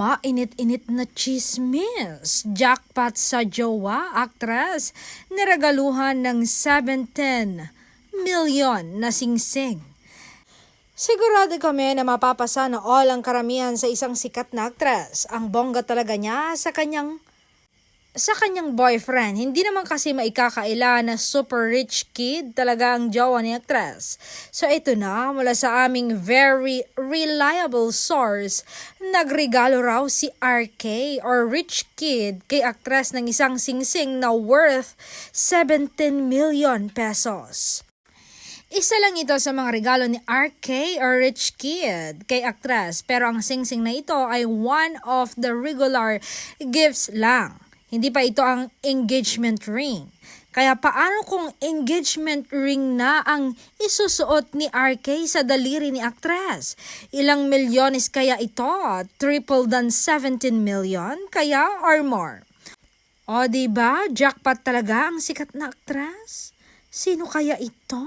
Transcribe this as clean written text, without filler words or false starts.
Mainit-init na chismis. Jackpot sa jowa, aktres. Niregaluhan ng 17 million na singsing. Sigurado kami na mapapasa na all ang karamihan sa isang sikat na aktres. Ang bongga talaga niya sa kanyang boyfriend. Hindi naman kasi maikakaila na super rich kid talaga ang jowa ni aktres. So ito na, mula sa aming very reliable source, nagregalo raw si RK or rich kid kay aktres ng isang singsing na worth 17 million pesos. Isa lang ito sa mga regalo ni RK or Rich Kid kay aktres, pero ang singsing na ito ay one of the regular gifts lang. Hindi pa ito ang engagement ring. Kaya paano kung engagement ring na ang isusuot ni RK sa daliri ni aktres? Ilang milyones kaya ito? Triple than 17 million? Kaya or more? O diba, jackpot talaga ang sikat na aktres? Sino kaya ito?